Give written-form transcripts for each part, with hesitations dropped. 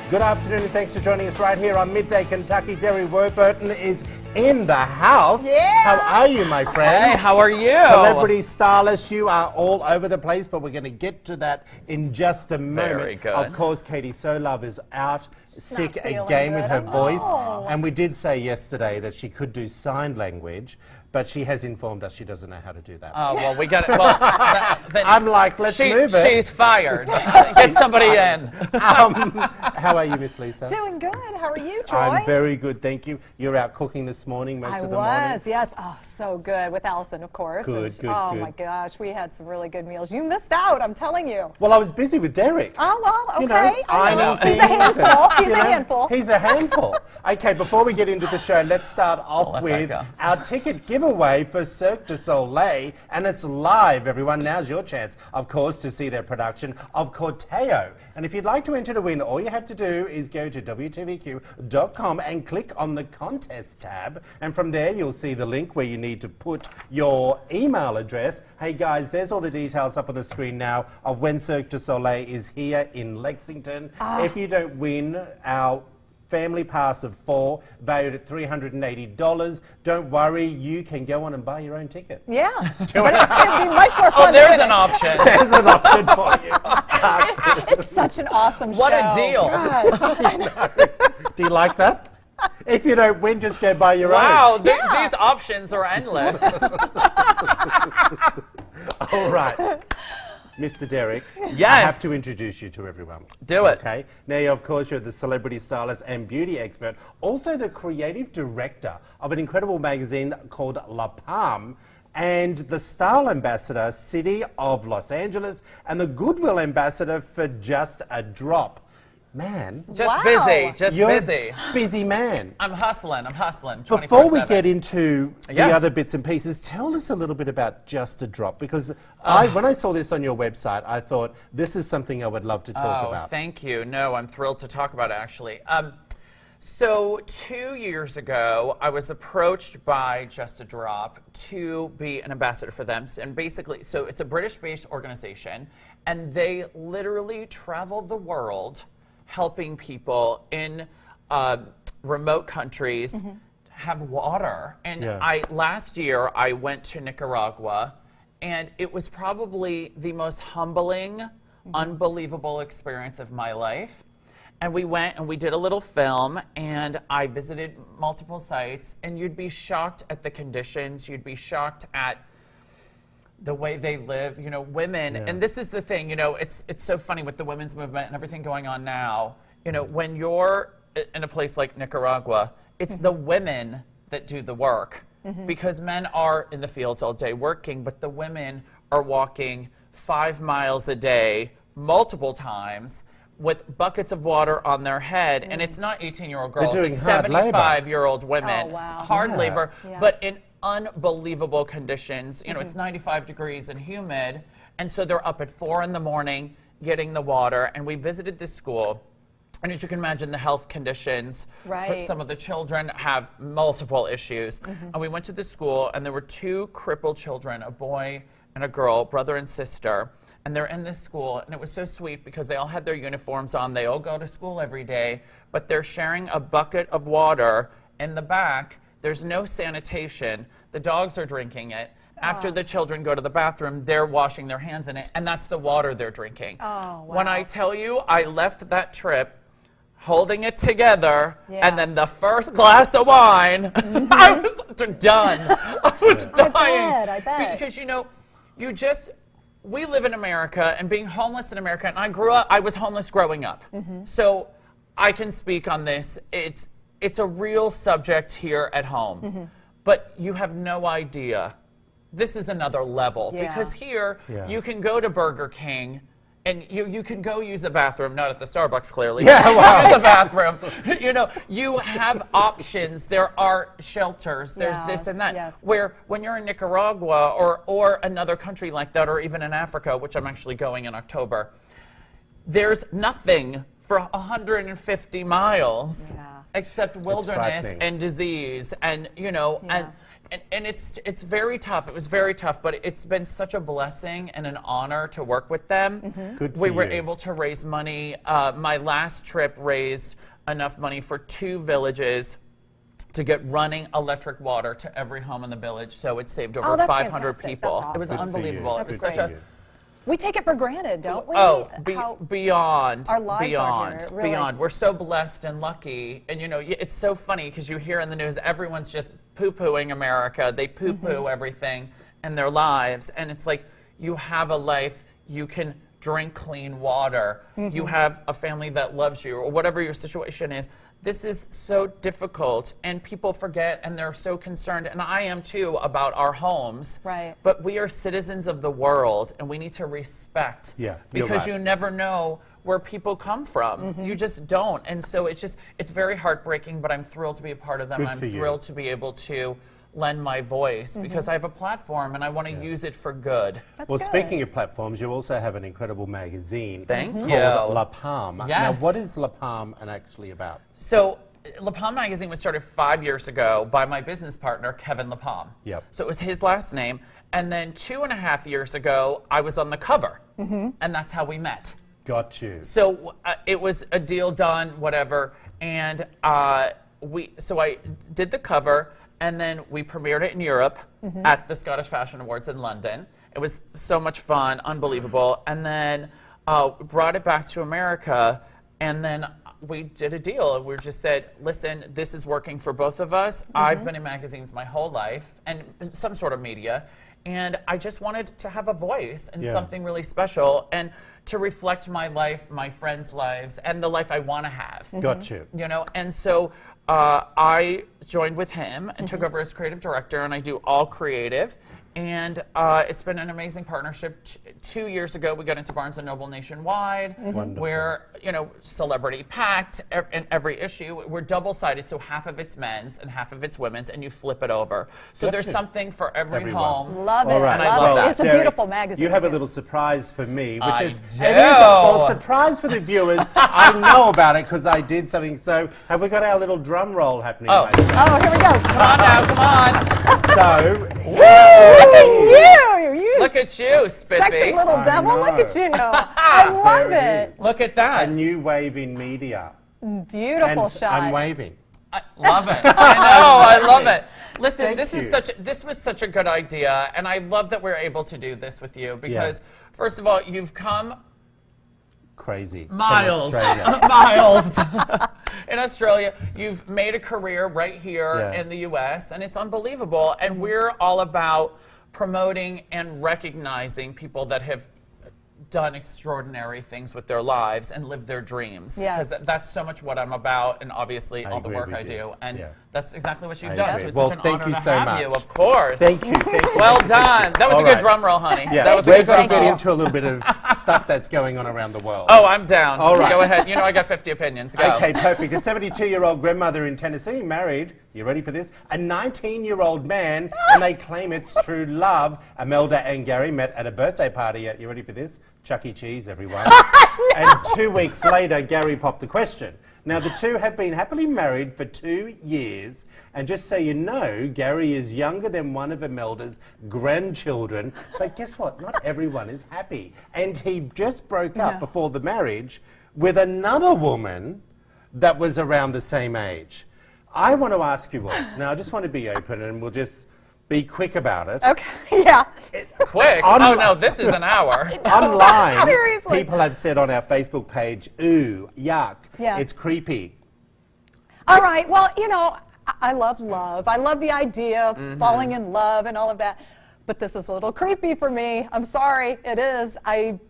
Good afternoon and thanks for joining us right here on Midday Kentucky. Derry Warburton is in the house. Yeah. How are you, my friend? Hey, how are you? Celebrity starless, you are all over the place, but we're going to get to that in just a moment. Very good. Of course, Katie Solove is out sick feeling again with good. her voice. Oh. And we did say yesterday that she could do sign language, but she has informed us she doesn't know how to do that. Oh, well, we got it. Well, I'm like, let's move it. She's fired. Get somebody in. How are you, Miss Lisa? Doing good. How are you, Troy? I'm very good, thank you. You're out cooking this morning, most of the morning. I was, yes. Oh, so good. With Allison, of course. Good, And good, oh, good. my gosh. We had some really good meals. You missed out, I'm telling you. Well, I was busy with Derek. Oh, well, okay. You know, I know. ironing He's a things and, handful. He's you a know, handful. He's a handful. Okay, before we get into the show, let's start off let with that go. our ticket giveaway for Cirque du Soleil. And it's live, everyone. Now's your chance, of course, to see their production of Corteo. And if you'd like to enter to win, all you have to do is go to WTVQ.com and click on the contest tab. And from there, you'll see the link where you need to put your email address. Hey, guys, there's all the details up on the screen now of when Cirque du Soleil is here in Lexington. If you don't win our family pass of 4, valued at $380. Don't worry, you can go on and buy your own ticket. Yeah. But it'd be much more fun. Oh, there's wouldn't an it? option. There's an option for you. It's such an awesome show. What a deal. God. Do you like that? If you don't win, just go buy your Wow, own. these options are endless. All right. Mr. Derek, Yes. I have to introduce you to everyone. Do it. Okay. Now, of course, you're the celebrity stylist and beauty expert, also the creative director of an incredible magazine called La Palm, and the style ambassador, City of Los Angeles, and the goodwill ambassador for Just a Drop. Man, Just Wow. busy. Just you're busy. a busy man. I'm hustling. 24/7. Before we get into the Yes. other bits and pieces, tell us a little bit about Just a Drop, because when I saw this on your website, I thought this is something I would love to talk about. Thank you. No, I'm thrilled to talk about it, actually. So 2 years ago, I was approached by Just a Drop to be an ambassador for them. And basically, so it's a British-based organization, and they literally travel the world helping people in remote countries have water. And Yeah. last year, I went to Nicaragua, and it was probably the most humbling, unbelievable experience of my life. And we went and we did a little film, and I visited multiple sites, and you'd be shocked at the conditions. You'd be shocked at the way they live, you know, women. Yeah. And this is the thing, you know, it's so funny with the women's movement and everything going on now. You know, when you're in a place like Nicaragua, it's the women that do the work, because men are in the fields all day working, but the women are walking 5 miles a day, multiple times, with buckets of water on their head. And it's not 18-year-old girls, doing it's hard labor. 75-year-old women. Oh, wow. Hard Yeah. labor, Yeah. but in unbelievable conditions. You know, it's 95 degrees and humid, and so they're up at 4 in the morning getting the water. And we visited this school, and as you can imagine, the health conditions for Right. some of the children have multiple issues. And we went to the school, and there were 2 crippled children, a boy and a girl, brother and sister. And they're in this school, and it was so sweet because they all had their uniforms on. They all go to school every day, but they're sharing a bucket of water in the back. There's no sanitation. The dogs are drinking it. After the children go to the bathroom, they're washing their hands in it, and that's the water they're drinking. Oh, When wow. I tell you, I left that trip holding it together, Yeah. and then the first glass of wine, I was done. I was dying. I bet. Because, you know, we live in America, and being homeless in America, and I was homeless growing up. So I can speak on this. It's a real subject here at home. But you have no idea. This is another level. Yeah. Because here, Yeah. you can go to Burger King, and you can go use the bathroom, not at the Starbucks, clearly. Yeah, but wow. use the bathroom. You know, you have options. There are shelters. There's this and that. Yes. Where when you're in Nicaragua or another country like that, or even in Africa, which I'm actually going in October, there's nothing for 150 miles Yeah. except wilderness frightening. and disease, and you know, Yeah. And it's very tough. It was very tough, but it's been such a blessing and an honor to work with them. Good for We were you. able to raise money. My last trip raised enough money for 2 villages to get running electric water to every home in the village. So it saved over that's 500 fantastic. people. That's It was awesome. unbelievable. That's It was great. such a We take it for granted, don't we? How- beyond. Our lives are beyond. here, really. Beyond. We're so blessed and lucky. And you know, it's so funny because you hear in the news everyone's just poo-pooing America. They poo-poo everything in their lives. And it's like you have a life, you can drink clean water, you have a family that loves you, or whatever your situation is. This is so difficult, and people forget, and they're so concerned, and I am too, about our homes. Right. But we are citizens of the world, and we need to respect. Yeah, you're because right. you never know where people come from. You just don't. And so it's very heartbreaking, but I'm thrilled to be a part of them. Good I'm for you. thrilled to be able to lend my voice because I have a platform and I want to use it for good. That's Well, good. speaking of platforms, you also have an incredible magazine Thank called you. La Palme. Yes. Now, what is La Palme actually about? So La Palme magazine was started 5 years ago by my business partner, Kevin La Palme. Yep. So it was his last name. And then 2.5 years ago, I was on the cover. And that's how we met. Got you. So it was a deal done, whatever. And so I did the cover, and then we premiered it in Europe at the Scottish Fashion Awards in London. It was so much fun, unbelievable. And then brought it back to America, and then we did a deal. We just said, listen, this is working for both of us. I've been in magazines my whole life, and some sort of media. And I just wanted to have a voice and Yeah. something really special, and to reflect my life, my friends' lives, and the life I want to have. Got you. You know, and so I joined with him and took over as creative director, and I do all creative. And it's been an amazing partnership. 2 years ago, we got into Barnes & Noble nationwide, Wonderful. where, you know, celebrity packed in every issue. We're double-sided, so half of it's men's and half of it's women's, and you flip it over. So there's Gotcha. something for every Everyone. home. Love it. All right. And I Love love it. that. It's a Derek, beautiful magazine. You have a too. little surprise for me, which I is do. well, surprise for the viewers. I know about it because I did something. So have we got our little drum roll happening? Oh. right now? Oh, here we go. Come on now, come on. So Look at you. You Look at you, Spiffy. sexy little I devil. Look know. at you. I love There it it. is. Look at a that. new wave in media. Beautiful And shot. I'm waving. I love it. I know. I love it. Listen, Thank you. this was such a good idea, and I love that we're able to do this with you because, first of all, you've come Crazy. From miles, Australia. miles in Australia. You've made a career right here Yeah. in the U.S., and it's unbelievable. And we're all about promoting and recognizing people that have done extraordinary things with their lives and lived their dreams. Yes. Because that's so much what I'm about, and obviously I all the agree work with I you. do. And Yeah. that's exactly what you've I done. agree. So it's Well, such an thank honor you to so have much. you, of course. Thank you. Thank you. Well thank you, thank done. you. That was All a good right. drum roll, honey. Yeah, That was a we're good going drum to get roll. into a little bit of stuff that's going on around the world. Oh, I'm down. All right. Go ahead. You know I got 50 opinions. Go. Okay, perfect. A 72-year-old grandmother in Tennessee married, you ready for this? A 19-year-old man, and they claim it's true love. Imelda and Gary met at a birthday party at, you ready for this? Chuck E. Cheese, everyone. And 2 weeks later, Gary popped the question. Now, the two have been happily married for 2 years. And just so you know, Gary is younger than one of Imelda's grandchildren. But guess what? Not everyone is happy. And he just broke up before the marriage with another woman that was around the same age. I want to ask you all. Now, I just want to be open and we'll just be quick about it. Okay. Yeah. Quick. Oh, no, this is an hour. Online, Seriously. people have said on our Facebook page, ooh, yuck, Yeah. it's creepy. All right. Well, you know, I love love. I love the idea of falling in love and all of that. But this is a little creepy for me. I'm sorry, it is. I'm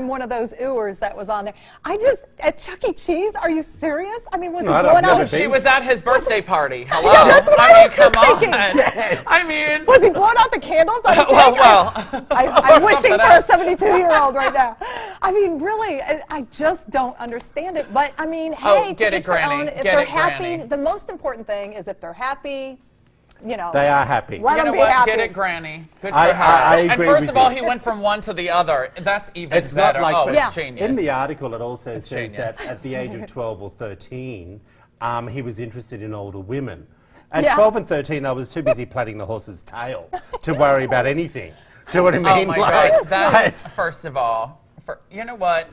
one of those ooers that was on there. At Chuck E. Cheese, are you serious? I mean, was No, he I've blowing never out his... seen- She was at his birthday party. Hello. Yeah, that's what I was just come thinking. on. Yes. I mean, Was he blowing out the candles on his well, cake? well. I'm wishing something for a else. 72-year-old right now. I mean, really, I just don't understand it. But I mean, Oh, hey, get to it, each their Granny. own. If Get they're it, happy, Granny. the most important thing is if they're happy, you know. They are happy. Let You them know be what? happy. Get it, Granny. Good for I- her. I and agree first with of all, you. he went from one to the other. That's even It's better. not like oh, that. Yeah. it's genius. In the article, it also says genius. that at the age of 12 or 13, he was interested in older women. At Yeah. 12 and 13, I was too busy plaiting the horse's tail to worry about anything. Do you know what I mean? Oh my God! That's first of all. You know what?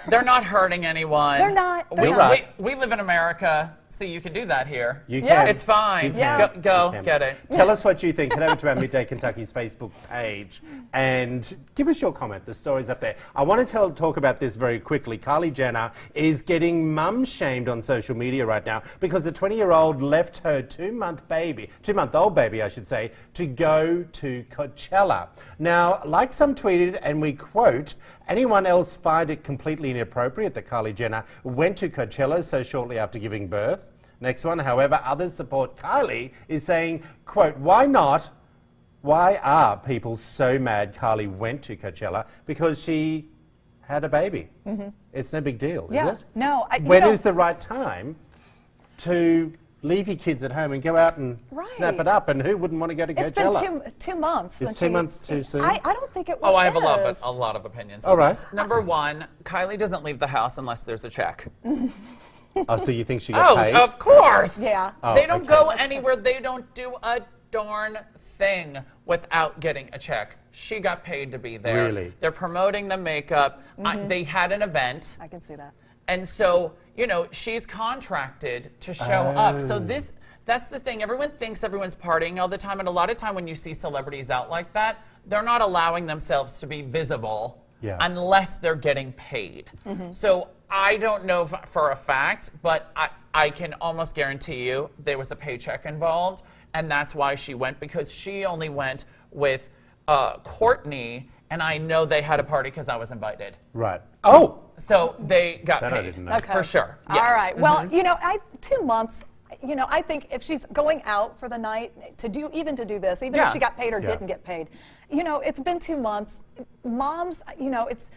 They're not hurting anyone. They're not. They're not. Right. We live in America. See, you can do that here. You Yes. can. It's fine. You can. Yeah. Go You can. get it. Tell us what you think. Head over to our Midday Kentucky's Facebook page and give us your comment. The story's up there. I want to talk about this very quickly. Jenna is getting mum shamed on social media right now because the 20-year-old left her two-month-old baby, I should say, to go to Coachella. Now, like some tweeted, and we quote, anyone else find it completely inappropriate that Jenna went to Coachella so shortly after giving birth? Next one, however, others support Kylie, is saying, quote, why not? Why are people so mad Kylie went to Coachella? Because she had a baby. It's no big deal, Yeah. is it? No. When is the right time to leave your kids at home and go out and snap it up? And who wouldn't want to go to It's Coachella? been 2 months. Is since 2 months too soon? I don't think it Oh, I have is. a lot of opinions. All on right. this. Number one, Kylie doesn't leave the house unless there's a check. Oh, so you think she got paid? Of course. Yeah. They don't okay. go anywhere. They don't do a darn thing without getting a check. She got paid to be there. Really? They're promoting the makeup. They had an event. I can see that. And so, she's contracted to show up. So that's the thing. Everyone thinks everyone's partying all the time. And a lot of time when you see celebrities out like that, they're not allowing themselves to be visible unless they're getting paid. So I don't know for a fact, but I can almost guarantee you there was a paycheck involved. And that's why she went, because she only went with Courtney. And I know they had a party because I was invited. Right. Oh! So they got That I paid. didn't know. Okay. For sure. All Yes. right. Well, 2 months. I think if she's going out for the night to do this, even Yeah. if she got paid or Yeah. didn't get paid, it's been 2 months. Moms, it's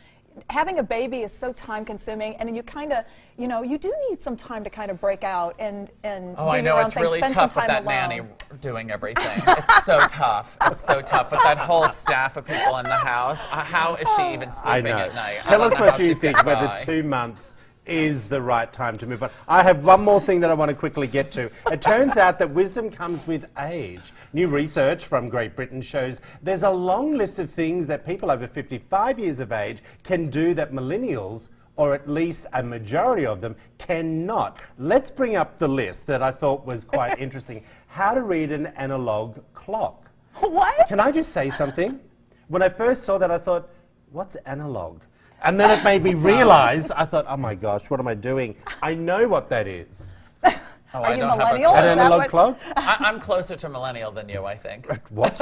having a baby is so time consuming, and you kind of, you do need some time to kind of break out and Oh, do I know, your own it's thing, really spend tough some with time that alone. nanny doing everything. It's so tough. It's so tough with that whole staff of people in the house. How is she even I sleeping know. at night? I Tell don't us know what how you she's think, getting whether by. 2 months is the right time to move on. I have one more thing that I want to quickly get to. It turns out that wisdom comes with age. New research from Great Britain shows there's a long list of things that people over 55 years of age can do that millennials, or at least a majority of them, cannot. Let's bring up the list that I thought was quite interesting. How to read an analog clock. What? Can I just say something? When I first saw that, I thought, what's analog? And then it made me realize, I thought, oh my gosh, what am I doing? I know what that is. Oh, Are I you don't have a millennial? clue. Is An that analog what- clock? I'm closer to millennial than you, I think. What?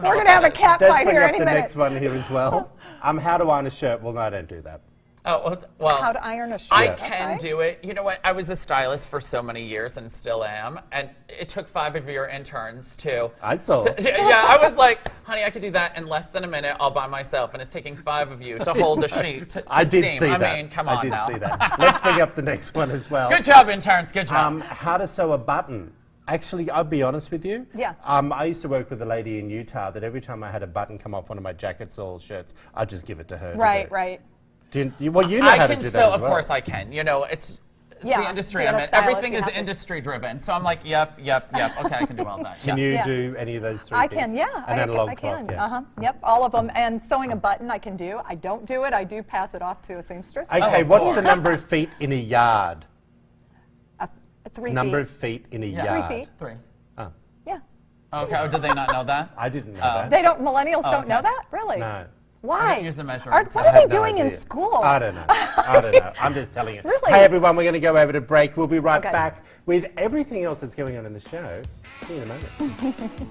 We're going to have a cat Let's fight bring here up any the minute. next one here as well. How to iron a shirt? Well, no, I don't do that. Oh, well. How to iron a shirt. I can Okay. do it. You know what? I was a stylist for so many years and still am. And it took 5 of your interns to. I saw. Yeah, I was like, honey, I could do that in less than a minute all by myself. And it's taking 5 of you to hold a sheet to I did steam. see that. I mean, come on I did now. see that. Let's bring up the next one as well. Good job, interns. Good job. How to sew a button. Actually, I'll be honest with you. Yeah. I used to work with a lady in Utah that every time I had a button come off one of my jackets or shirts, I'd just give it to her. Right, to do. right. Well, you know I how can to do sew, that as of well. course I can. It's Yeah, the industry being I'm a in. stylist, Everything you is have to- industry driven. So I'm like, yep. Okay, I can do all that. Can yeah. you Yeah. do any of those 3 I things? can, yeah. An analog I clock, can. yeah. Yep, all of them. And sewing a button, I can do. I don't do it. I do pass it off to a seamstress. Okay, of what's course. the number of feet in a yard? 3 Number feet. of feet in a Yeah. yard. 3 feet. 3. Oh, Yeah. Okay, oh, did they not know that? I didn't know that. They don't. Millennials don't okay. know that, really. No. Why? don't use a measuring What tape. are I they have no doing in idea. school? I don't know. I don't know. I'm just telling you. Really? Hey, everyone, we're going to go over to break. We'll be right Okay. back with everything else that's going on in the show. See you in a moment.